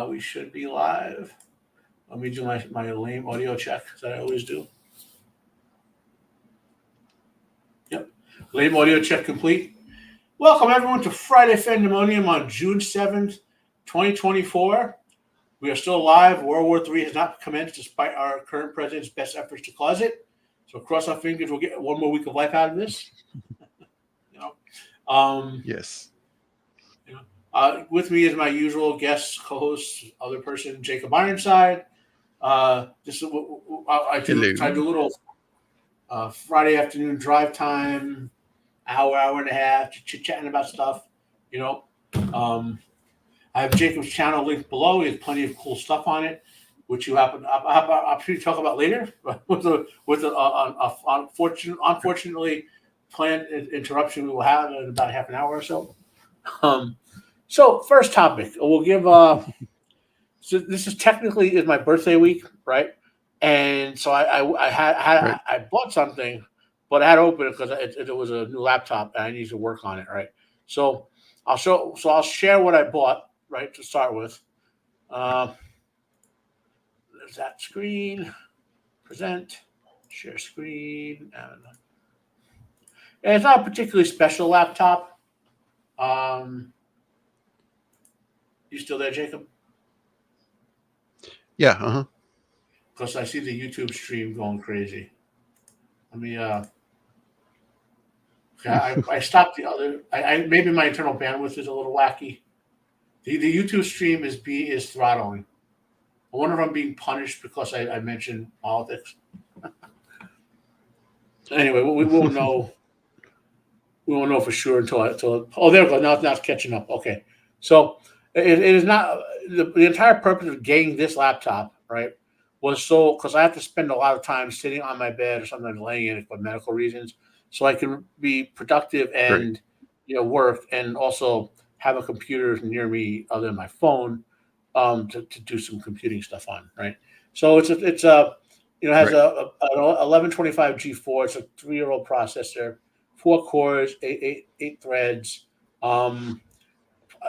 We should be live. Let me do my lame audio check that I always do. Yep. Lame audio check complete. Welcome, everyone, to Friday Fandemonium on June 7th, 2024. We are still live. World War III has not commenced despite our current president's best efforts to cause it. So cross our fingers, we'll get one more week of life out of this. Yes. With me is my usual guest, co-host, other person, Jacob Ironside. This is I try to do a little Friday afternoon drive time, hour and a half, chit-chatting about stuff. I have Jacob's channel linked below. He has plenty of cool stuff on it, which you have an opportunity to talk about later with an unfortunately planned interruption we will have in about half an hour or so. So first topic, we'll give. So this is technically my birthday week, right? And so I bought something, but I had to open it because it was a new laptop and I needed to work on it, right? So I'll share what I bought, right, to start with. There's that screen, present, share screen, and it's not a particularly special laptop. You still there, Jacob? Yeah. Because I see the YouTube stream going crazy. Let me. I stopped the other. I maybe my internal bandwidth is a little wacky. The YouTube stream is throttling. I wonder if I'm being punished because I mentioned politics. Anyway, we won't know. We won't know for sure until there we go. Now it's catching up. Okay, so it is not the entire purpose of getting this laptop, right, was so because I have to spend a lot of time sitting on my bed or sometimes laying in it for medical reasons, so I can be productive and work and also have a computer near me other than my phone to do some computing stuff on, right? So it has a 1125 G4. It's a 3-year-old processor, 4 cores, eight threads.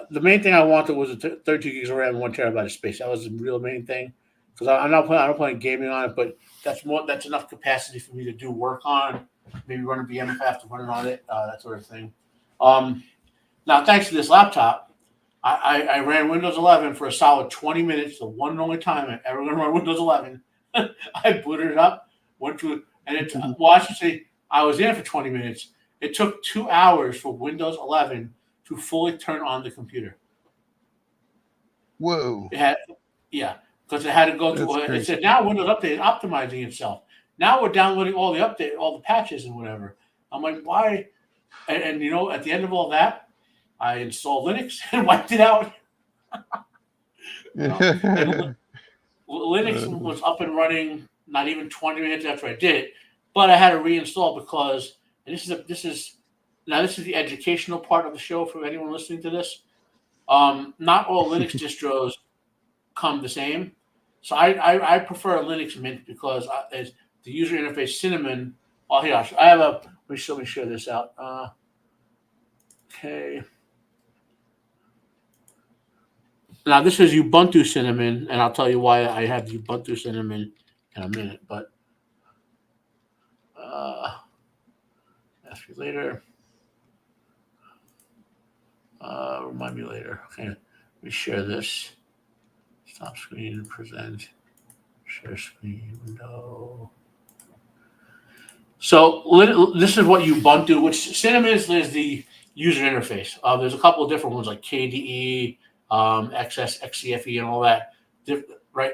The main thing I wanted was a 32 gigs of RAM, 1 terabyte of space. That was the real main thing because I'm not playing gaming on it, but that's enough capacity for me to do work on. Maybe run a VM if I have to run it on it, that sort of thing. Now, thanks to this laptop, I ran Windows 11 for a solid 20 minutes, the one and only time I'm ever going to run Windows 11. I booted it up, went to, and it. Well, I should say I was in it for 20 minutes. It took 2 hours for Windows 11 to fully turn on the computer. Whoa! Because it had to go through. It said now Windows Update is optimizing itself. Now we're downloading all the patches and whatever. I'm like, why? And at the end of all that, I installed Linux and wiped it out. And Linux was up and running not even 20 minutes after I did it, but I had to reinstall because this is the educational part of the show for anyone listening to this. Not all Linux distros come the same, so I prefer Linux Mint because the user interface Cinnamon. Oh, here I have a. Let me share this out. Okay. Now this is Ubuntu Cinnamon, and I'll tell you why I have the Ubuntu Cinnamon in a minute. But ask me later. Remind me later. Okay, let me share this. Stop screen, present, share screen window. So this is what Ubuntu, which Cinnamon is the user interface. There's a couple of different ones like KDE, XS, XCFE, and all that. Right?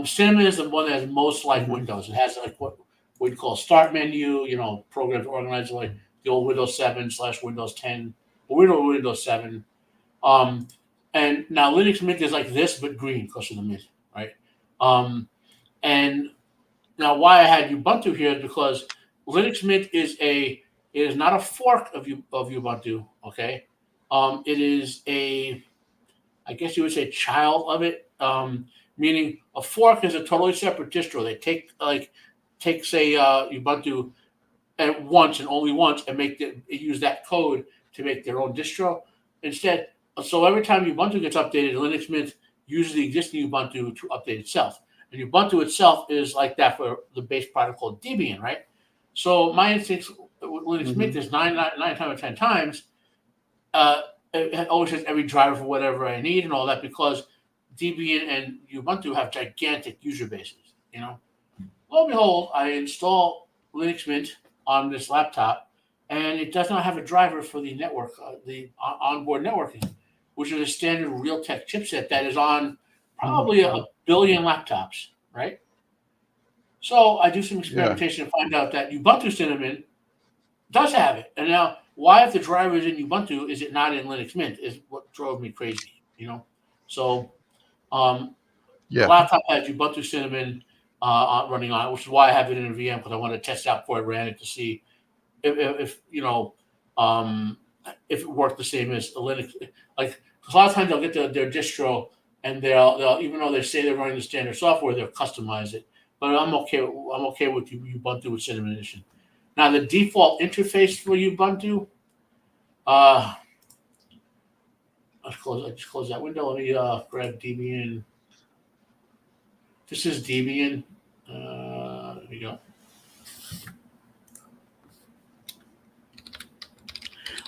Cinnamon is the one that has most like Windows. It has like what we'd call start menu. Programs organized like the old Windows 7 / Windows 10 or Windows 7. And now Linux Mint is like this, but green because of the Mint, right? And now why I had Ubuntu here is because Linux Mint is not a fork of Ubuntu, okay? It is I guess you would say child of it, meaning a fork is a totally separate distro. They take say Ubuntu at once and only once and use that code to make their own distro. Instead, so every time Ubuntu gets updated, Linux Mint uses the existing Ubuntu to update itself. And Ubuntu itself is like that for the base product called Debian, right? So my instance with Linux Mint is nine times out of 10 times. It always has every driver for whatever I need and all that because Debian and Ubuntu have gigantic user bases. Lo and behold, I install Linux Mint on this laptop, and it does not have a driver for the network, the onboard networking, which is a standard Realtek chipset that is on probably a billion laptops, right? So I do some experimentation and find out that Ubuntu Cinnamon does have it. And now, why if the driver is in Ubuntu, is it not in Linux Mint? Is what drove me crazy. So the laptop has Ubuntu Cinnamon running on it, which is why I have it in a VM because I want to test out before I ran it to see if it worked the same as a Linux. Like a lot of times they'll get their distro and they'll even though they say they're running the standard software, they'll customize it. But I'm okay with Ubuntu with Cinnamon Edition. Now the default interface for Ubuntu. I just close that window. Let me grab Debian. This is Debian. There we go.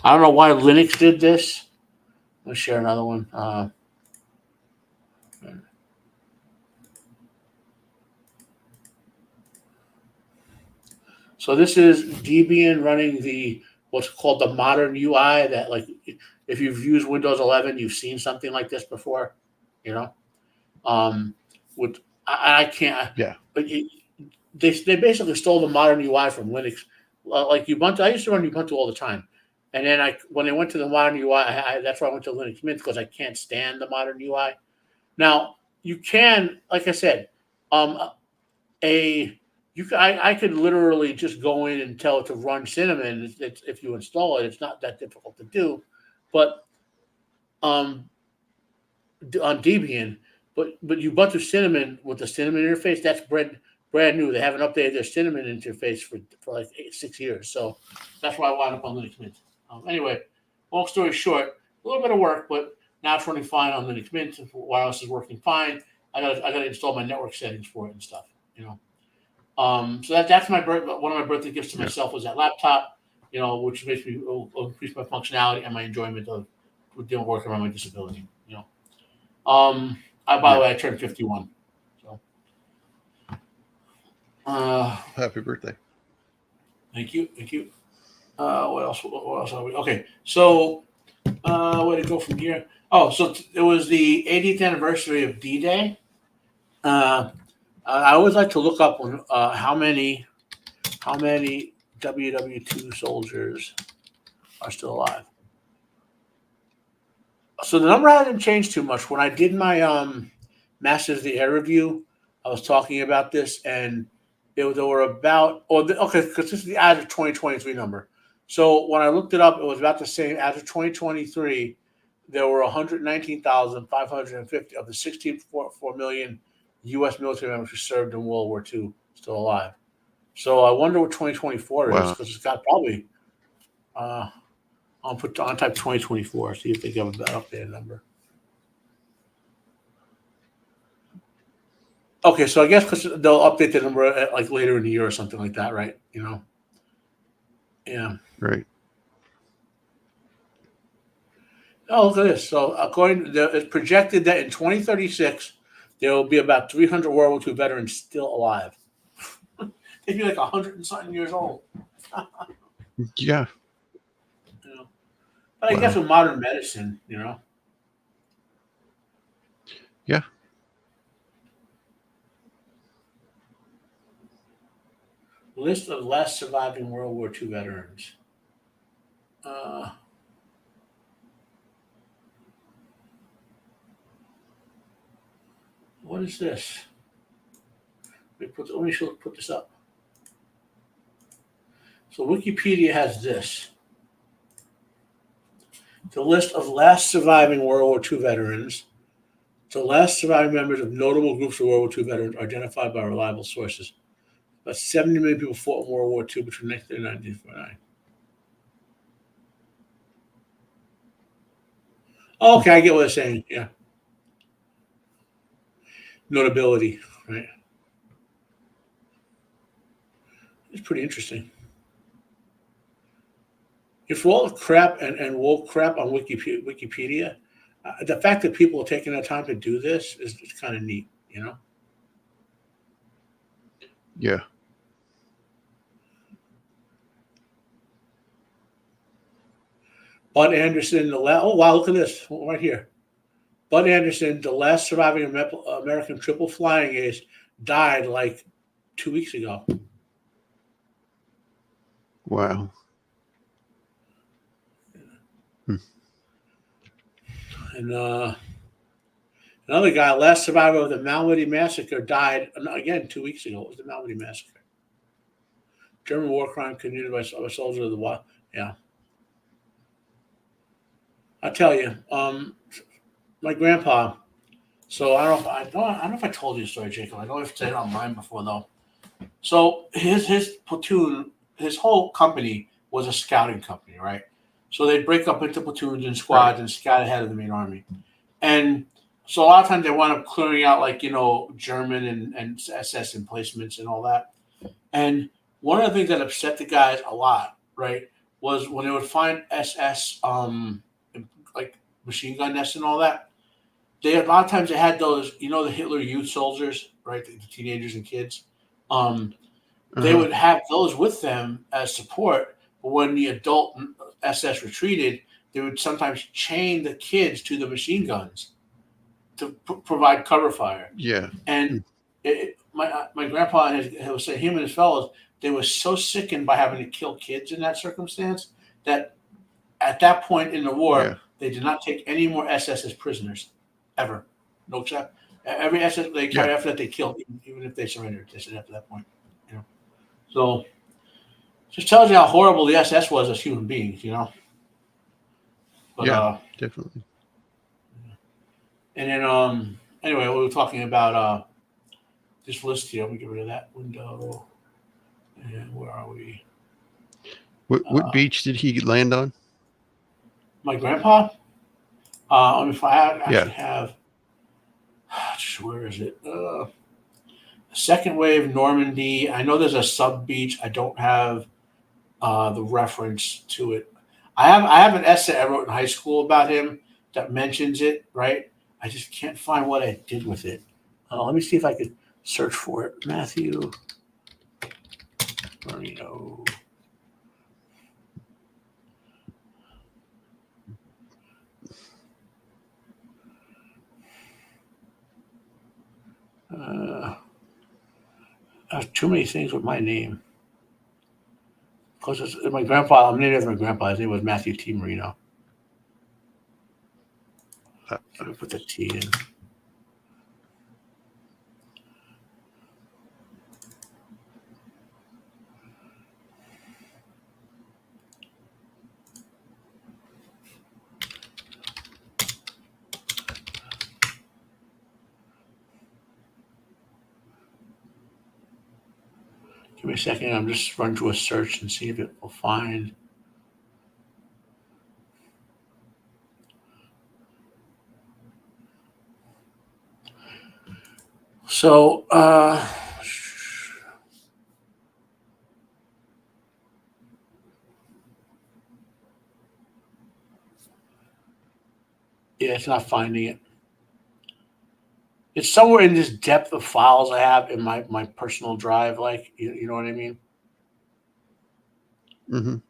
I don't know why Linux did this. Let's share another one. So this is Debian running what's called the modern UI. That like if you've used Windows 11, you've seen something like this before. I can't. Yeah. But they basically stole the modern UI from Linux. Like Ubuntu, I used to run Ubuntu all the time, and then when I went to the modern UI, that's why I went to Linux Mint because I can't stand the modern UI. Now you can, like I said, I could literally just go in and tell it to run Cinnamon. If you install it, it's not that difficult to do, but on Debian. But Ubuntu Cinnamon with the Cinnamon interface, that's brand new. They haven't updated their Cinnamon interface for like 6 years. So that's why I wound up on Linux Mint. Anyway, long story short, a little bit of work, but now it's running fine on Linux Mint. Wireless is working fine. I got to install my network settings for it and stuff. So that's one of my birthday gifts to myself was that laptop. Which makes me increase my functionality and my enjoyment of doing work around my disability. By the way, I turned 51. So, happy birthday! Thank you. What else are we? Okay, so where to go from here? Oh, so it was the 80th anniversary of D-Day. I always like to look up on how many WW2 soldiers are still alive. So the number hasn't changed too much. When I did my Masters of the Air review, I was talking about this, and there were about because this is the as of 2023 number. So when I looked it up, it was about the same as of 2023. There were 119,550 of the 16.4 million U.S. military members who served in World War II still alive. So I wonder what 2024 is because it's got probably. I'll type 2024. See if they give a better updated number. Okay, so I guess because they'll update the number like later in the year or something like that, right? Yeah. Right. Oh, look at this. So it's projected that in 2036 there will be about 300 World War II veterans still alive. They'd be like 100 and something years old. Yeah. But I guess with modern medicine, Yeah. List of last surviving World War II veterans. What is this? Let me put this up. So Wikipedia has this. The list of last surviving World War II veterans. The last surviving members of notable groups of World War II veterans identified by reliable sources. About 70 million people fought in World War II between 1939 and 1949. Oh, okay, I get what they're saying. Yeah. notability, right? It's pretty interesting. If all crap and woke crap on Wikipedia, the fact that people are taking the time to do this is kind of neat, you know. Yeah. Bud Anderson, oh wow, look at this right here. Bud Anderson, the last surviving American triple flying ace, died like 2 weeks ago. Wow. Hmm. And another guy, last survivor of the Malmedy Massacre, died again 2 weeks ago. It was the Malmedy Massacre. German war crime committed by a soldier of the wild. Yeah. I tell you, my grandpa. So I don't know if I told you the story, Jacob. I don't know if I said it online before though. So his platoon, his whole company was a scouting company, right? So they'd break up into platoons and squads and scout ahead of the main army. And so a lot of times they wound up clearing out German and SS emplacements and all that. And one of the things that upset the guys a lot, right, was when they would find SS like machine gun nests and all that. A lot of times they had those, the Hitler Youth soldiers, right, the teenagers and kids. They would have those with them as support, but when the adult SS retreated, they would sometimes chain the kids to the machine guns to provide cover fire. Yeah. And my grandpa was saying, him and his fellows, they were so sickened by having to kill kids in that circumstance that at that point in the war, they did not take any more SS as prisoners, ever. No except every SS they carried after that they killed, even if they surrendered. They said after that point, So just tells you how horrible the SS was as human beings, But, definitely. And then anyway, we were talking about this list here. Let me get rid of that window. And where are we? What beach did he land on? My grandpa. If I actually have, where is it? Second wave Normandy. I know there's a sub beach. I don't have the reference to it. I have an essay I wrote in high school about him that mentions it. Right. I just can't find what I did with it. Let me see if I could search for it. Matthew Marino. There's too many things with my name. Because my grandpa, I'm named after my grandpa. His name was Matthew T. Marino. Let me put the T in. Give me a second. I'm just running through a search and see if it will find. So, yeah, it's not finding it. It's somewhere in this depth of files I have in my personal drive. Like, you know what I mean? Mm-hmm. And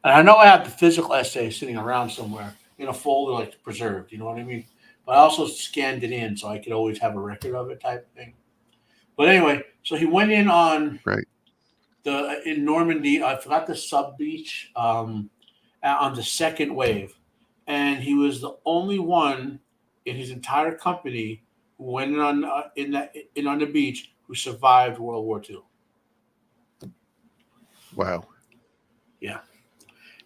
I know I have the physical essay sitting around somewhere in a folder, like preserved. You know what I mean? But I also scanned it in so I could always have a record of it, type of thing. But anyway, so he went in on in Normandy. I forgot the sub beach on the second wave, and he was the only one in his entire company who went on on the beach who survived World War II. Wow. Yeah,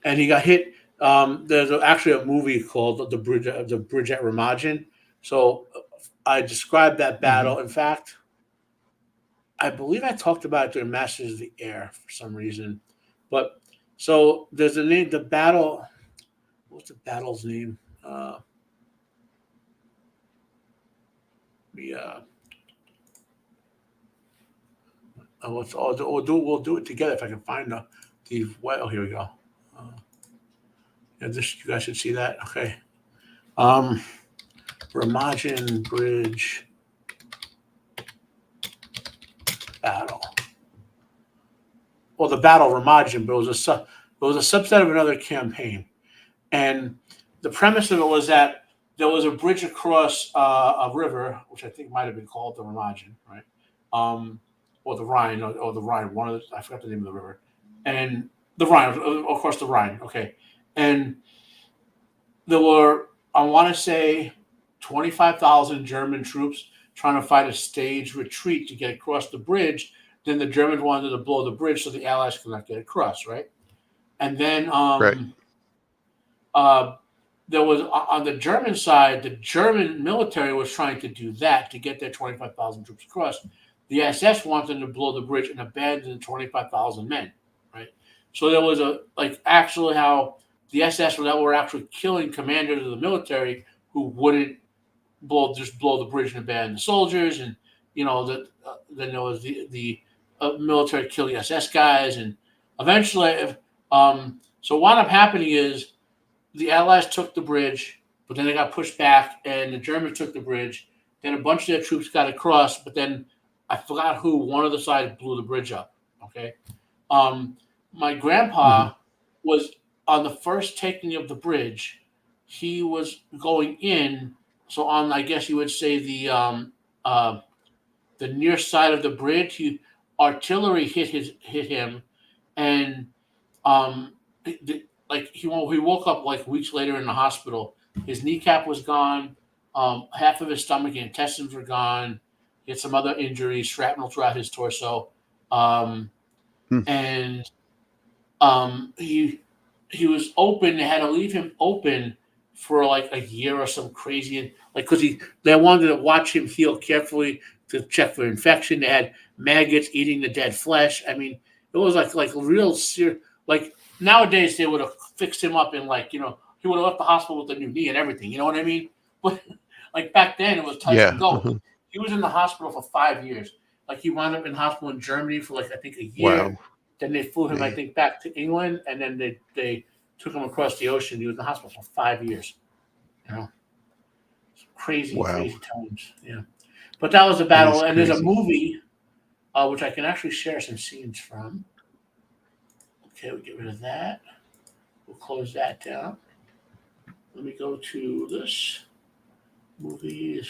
and he got hit. There's actually a movie called The Bridge at Remagen. So I described that battle. In fact, I believe I talked about it during Masters of the Air for some reason. But so there's a name, the battle. What's the battle's name? We'll do it together if I can find the well. Here we go. Uh, yeah, this you guys should see that. Okay. Um, Remagen Bridge battle. Well, the battle of Remagen, but it was a subset of another campaign, and the premise of it was that there was a bridge across a river, which I think might have been called the Remagen, right? Or the Rhine, or the Rhine. I forgot the name of the river, and the Rhine, of course, the Rhine. Okay, and there were, I want to say, 25,000 German troops trying to fight a staged retreat to get across the bridge. Then the Germans wanted to blow the bridge so the Allies could not get across, right? And then Right. uh, there was on the German side, the German military was trying to do that to get their 25,000 troops across. The SS wanted to blow the bridge and abandon the 25,000 men, right? So there was actually how the SS were actually killing commanders of the military who wouldn't blow the bridge and abandon the soldiers, and then there was the military killing SS guys, and eventually, so what ended up happening is the Allies took the bridge, but then they got pushed back, and the Germans took the bridge. Then a bunch of their troops got across, but then I forgot who. One of the sides blew the bridge up. Okay, my grandpa was on the first taking of the bridge. He was going in, so on, I guess you would say the near side of the bridge. Artillery hit him, and he woke up like weeks later in the hospital. His kneecap was gone. Half of his stomach and intestines were gone. He had some other injuries, shrapnel throughout his torso, and he was open. They had to leave him open for like a year or some crazy, because they wanted to watch him heal carefully to check for infection. They had maggots eating the dead flesh. I mean, it was like real serious. Like nowadays, they would have fixed him up and he would have left the hospital with a new knee and everything. You know what I mean? But like back then, it was touch and go. He was in the hospital for 5 years. Like he wound up in hospital in Germany for I think a year. Wow. Then they flew him, I think, back to England, and then they took him across the ocean. He was in the hospital for 5 years. Crazy times. Yeah, but that was a battle, and there's a movie, which I can actually share some scenes from. Okay, we'll get rid of that. We'll close that down. Let me go to this movies.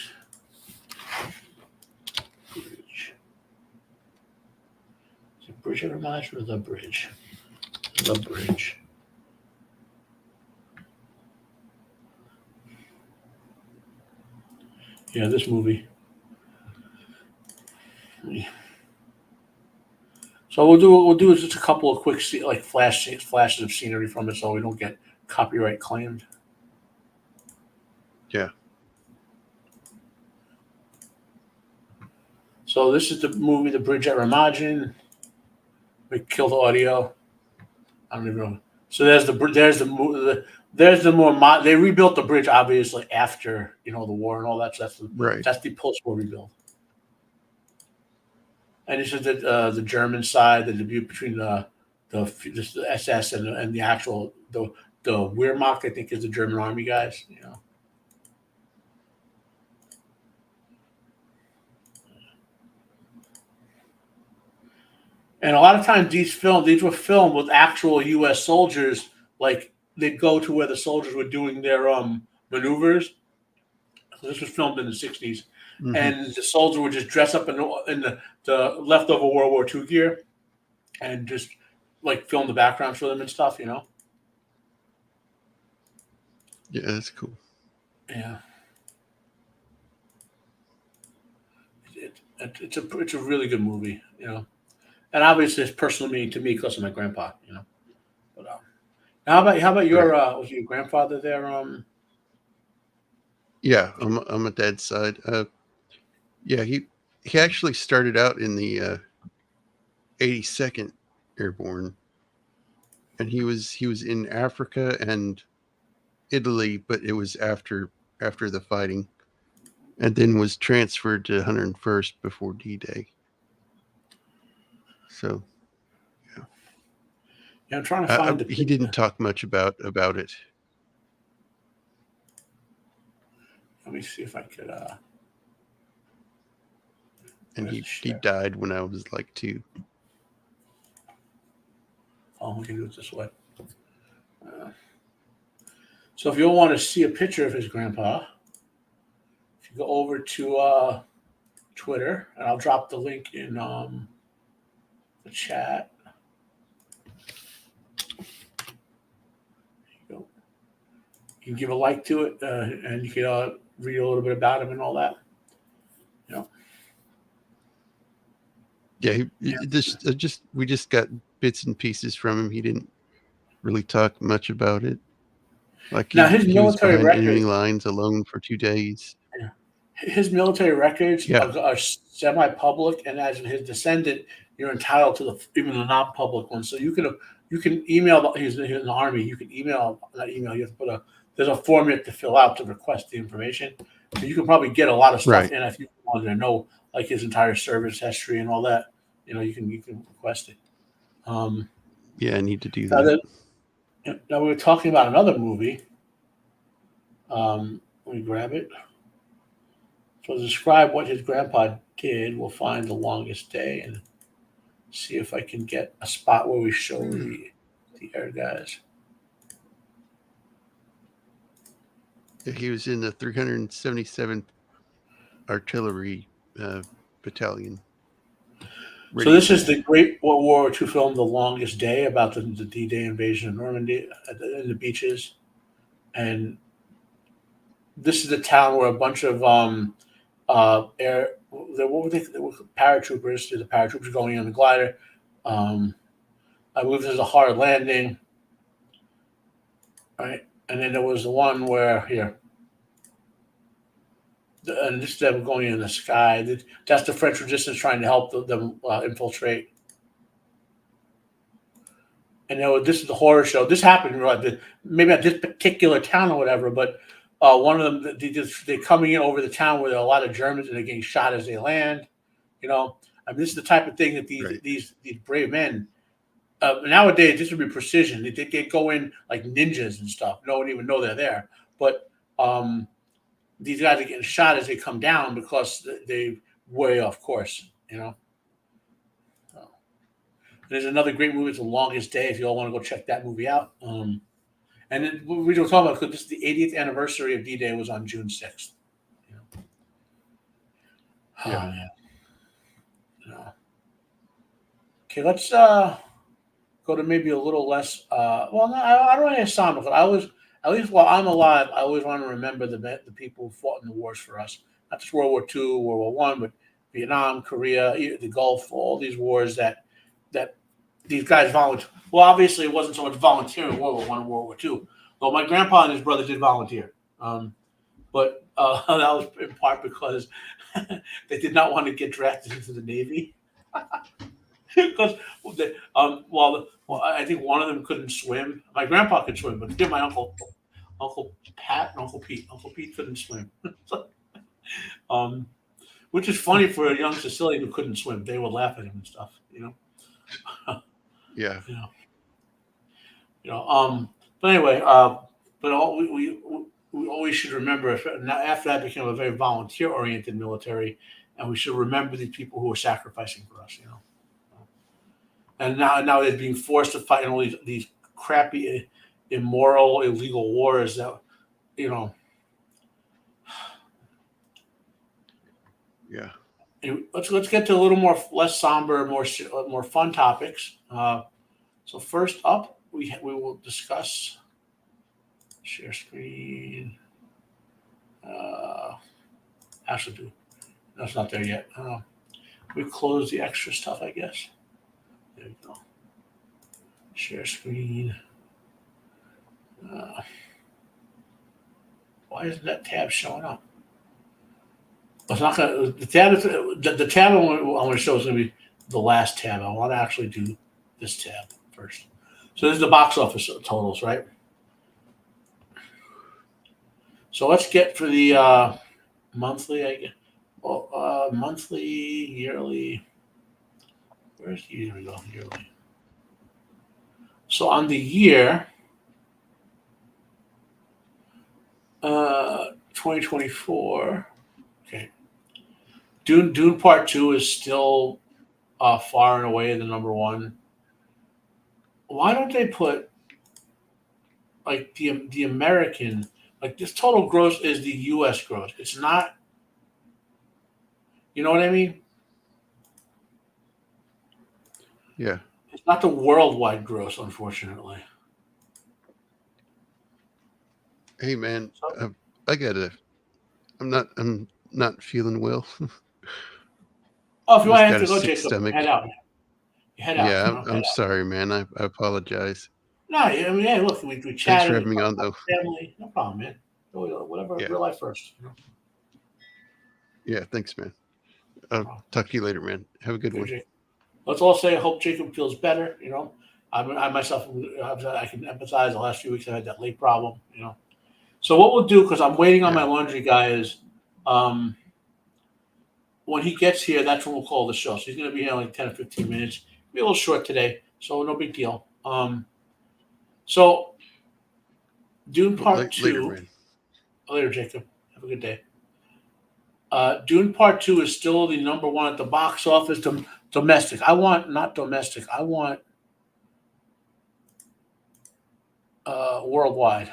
Bridge. Is it Bridge of Remagen or The Bridge? The Bridge. Yeah, this movie. So what we'll do is just a couple of quick flashes of scenery from it, so we don't get copyright claimed. Yeah. So this is the movie, The Bridge at Remagen. We killed the audio. I don't even know. So there's the more they rebuilt the bridge obviously after the war and all that. So that's the post-war rebuild. And this is the German side, the debut between the SS and the actual the Wehrmacht, I think, is the German army guys. And a lot of times these were filmed with actual U.S. soldiers. Like they'd go to where the soldiers were doing their maneuvers. So this was filmed in the 60s. And the soldiers would just dress up in the leftover World War II gear and just film the backgrounds for them and stuff. Yeah, that's cool. Yeah. It's a really good movie, and obviously it's personal meaning to me because of my grandpa, But how about your was your grandfather there? Yeah, on my dad's side. Yeah, he actually started out in the 82nd Airborne, and he was in Africa and Italy, but it was after the fighting, and then was transferred to 101st before D-Day. So Yeah, I'm trying to find the he didn't talk much about it. Let me see if I could. And Where's the he share? died when I was like 2. Oh, we can do it this way. So if you want to see a picture of his grandpa, if you go over to Twitter, and I'll drop the link in the chat. There you go. You can give a like to it, and you can read a little bit about him and all that. You know. Yeah, Yeah. we just got bits and pieces from him. He didn't really talk much about it. Like Now his he was military behind record. enemy lines alone for 2 days. His military records Yeah, are semi-public, and as his descendant, you're entitled to even the non-public ones. So you can email. He's in the army. You can email not email. You have to put there's a form you have to fill out to request the information. So you can probably get a lot of stuff right. in if you wanted to know like his entire service history and all that. You can request it. Um, Yeah, I need to do now, that. now we were talking about another movie. Let me grab it. So to describe what his grandpa did, we'll find The Longest Day and see if I can get a spot where we show the air guys. He was in the 377th Artillery Battalion. So Radio this is Base. the great World War II film, The Longest Day, about the D-Day invasion of Normandy in the beaches. And this is the town where a bunch of air, what were they were paratroopers, the paratroopers going in the glider. I believe there's a hard landing, right? And then there was the one where here, and this is them going in the sky. That's the French resistance trying to help them infiltrate. And this is the horror show. This happened maybe at this particular town or whatever, but one of them they're coming in over the town where there are a lot of Germans and they're getting shot as they land. I mean, this is the type of thing that Right. these brave men. Nowadays, this would be precision. They go in like ninjas and stuff. No one even know they're there. But these guys are getting shot as they come down because they way off course. So, there's another great movie. It's The Longest Day. If you all want to go check that movie out. And then we don't talk about because this is the 80th anniversary of D-Day was on June 6th. Oh Yeah. man. Okay, let's go to maybe a little less. Well, no, I don't want to sound because I always, at least while I'm alive, I always want to remember the people who fought in the wars for us. Not just World War II, World War One, but Vietnam, Korea, the Gulf, all these wars that these guys volunteer. Well, obviously, it wasn't so much volunteering World War One and World War Two. Though my grandpa and his brother did volunteer, but that was in part because they did not want to get drafted into the Navy. Because I think one of them couldn't swim. My grandpa could swim, but my Uncle Pat, and Uncle Pete. Uncle Pete couldn't swim. um, which is funny for a young Sicilian who couldn't swim. They would laugh at him and stuff. Yeah. You know. But anyway, but we always should remember. After that became a very volunteer-oriented military, and we should remember the people who were sacrificing for us. And now they're being forced to fight in all these crappy, immoral, illegal wars that Yeah. Let's get to a little more less somber, more fun topics. So first up, we will discuss share screen. Actually, that's not there yet. We close the extra stuff, I guess. There we go. Share screen. Why isn't that tab showing up? It's not gonna. The tab I want to show is going to be the last tab. I want to actually do this tab first. So this is the box office totals, right? So let's get for the monthly. Monthly, yearly. Where's the year we go? Yearly. So on the year, 2024. Okay, Dune Part Two is still far and away the number one. Why don't they put like the American, like this total gross is the U.S. gross? It's not. You know what I mean? Yeah. It's not the worldwide gross, unfortunately. Hey man, So, I gotta. I'm not feeling well. oh, if you want Just to have got a to go, sick Jacob, stomach. head out. Head out. Yeah, You I'm know, head I'm out. sorry, man. I apologize. No, I mean, hey, look, we Thanks for chatted, we having me talked on about though. the family. No problem, man. Whatever, Yeah. real life first. You know, Yeah, thanks, man. no I'll problem. talk to you later, man. Have a good Good, one. Jacob. Let's all say, I hope Jacob feels better. You know, I myself, I can empathize. The last few weeks, I had that leg problem. You know, so what we'll do, because I'm waiting on my Yeah. laundry guy, is um, when he gets here, that's when we'll call the show. So he's going to be here in like 10 or 15 minutes. Be a little short today, so no big deal. So Dune Part Later, Two. man. Later, Jacob. Have a good day. Dune Part Two is still the number one at the box office. Domestic. I want not domestic. I want worldwide.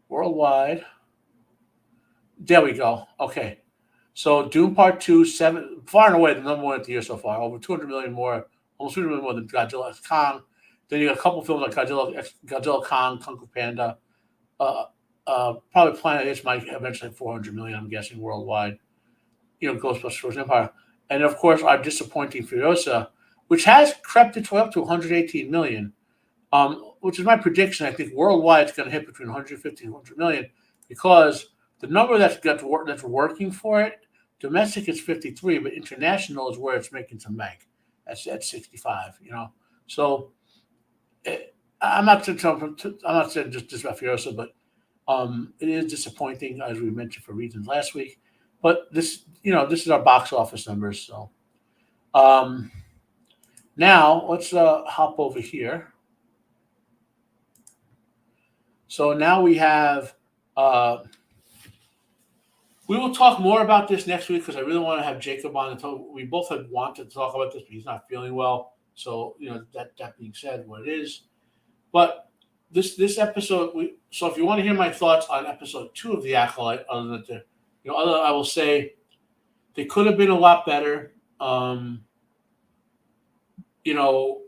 Worldwide. There we go. Okay. So Dune Part Two, seven far and away the number one at the year so far. Over 200 million more, almost 200 million more than Godzilla X Kong. Then you got a couple films like Godzilla Kong, Kung Fu Panda. Uh, Probably Planet of the Apes might eventually 400 million. I'm guessing worldwide. You know, Ghostbusters Frozen Empire, and of course our disappointing Furiosa, which has crept its way up to 118 million. Which is my prediction. I think worldwide it's going to hit between 150 and 100 million because the number that's working for it, domestic is 53, but international is where it's making some bank. That's at 65. You know, so I'm not saying just about Furiosa, but it is disappointing as we mentioned for reasons last week. But this is our box office numbers. So um, now let's hop over here. So now we have. Uh, we will talk more about this next week because I really want to have Jacob on. We both had wanted to talk about this, but he's not feeling well. So that being said, what it is. But this episode, so if you want to hear my thoughts on episode 2 of the Acolyte, other than I will say they could have been a lot better. Um, you know,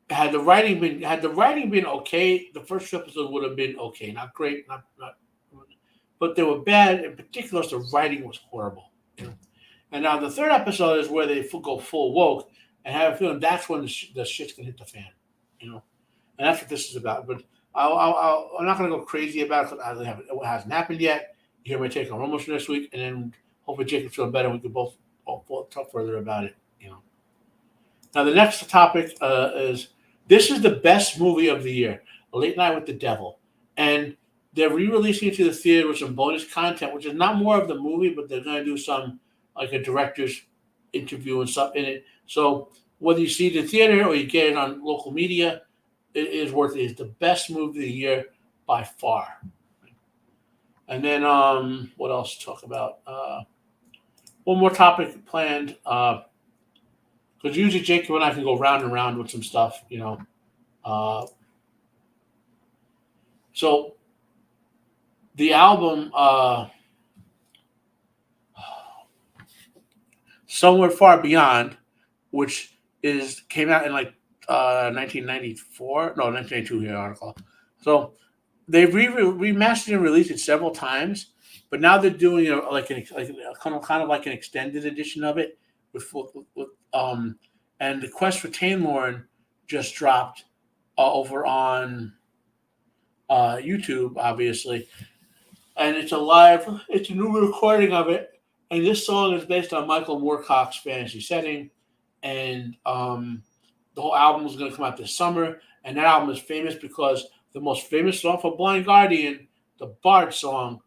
had the writing been okay, the first episode would have been okay, not great, not, but they were bad. In particular, the writing was horrible. You know? And now the third episode is where they go full woke, and I have a feeling that's when the shit's gonna hit the fan. You know, and that's what this is about. But I'm not gonna go crazy about it because it hasn't happened yet. You hear my take on Romans next week, and then hopefully Jacob's feeling better. And we can both talk further about it. You know. Now, the next topic is this is the best movie of the year, Late Night with the Devil. And they're re-releasing it to the theater with some bonus content, which is not more of the movie, but they're going to do some, like a director's interview and stuff in it. So whether you see it in the theater or you get it on local media, it is worth it. It's the best movie of the year by far. And then what else to talk about? One more topic planned. Because usually Jacob and I can go round and round with some stuff, you know. Uh, so the album Somewhere Far Beyond, which came out in like 1994, no 1992 here article. So they've remastered and released it several times, but now they're doing kind of like an extended edition of it with and the Quest for Tainlorn just dropped over on YouTube, obviously, and it's a new recording of it. And this song is based on Michael Moorcock's fantasy setting, and the whole album is going to come out this summer. And that album is famous because the most famous song for Blind Guardian, the Bard song,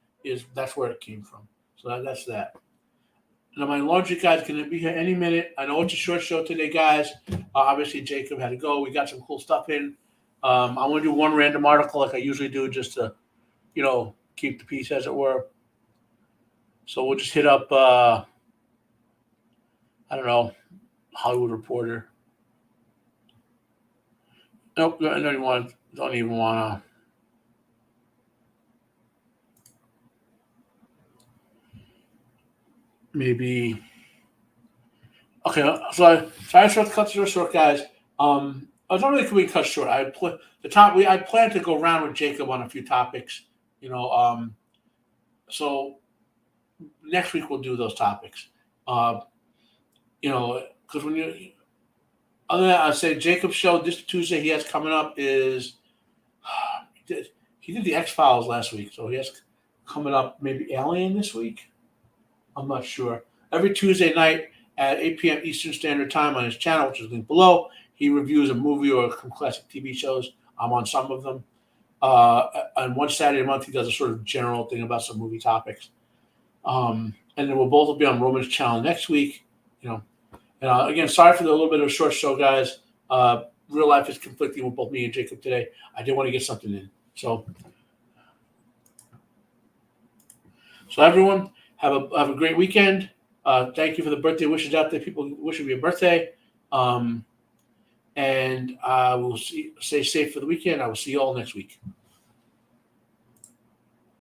that's where it came from. So that's that. Now my laundry guy's going to be here any minute. I know it's a short show today, guys. Obviously, Jacob had to go. We got some cool stuff in. I want to do one random article like I usually do, just to, keep the peace, as it were. So we'll just hit up, I don't know, Hollywood Reporter. Nope, I don't even want to. Maybe. Okay, so sorry to cut this short, guys. I was not really going to cut short. I plan to go around with Jacob on a few topics. So next week we'll do those topics. Because when you other than that, I'd say Jacob's show this Tuesday he has coming up is he did the X-Files last week, so he has coming up maybe Alien this week. I'm not sure. Every Tuesday night at 8 p.m. Eastern Standard Time on his channel, which is linked below, he reviews a movie or some classic TV shows. I'm on some of them. On one Saturday a month, he does a sort of general thing about some movie topics. And then we'll both be on Roman's channel next week. And again, sorry for the little bit of a short show, guys. Real life is conflicting with both me and Jacob today. I did want to get something in. So everyone, have a great weekend. Thank you for the birthday wishes out there. People wishing me a birthday. And I will stay safe for the weekend. I will see you all next week.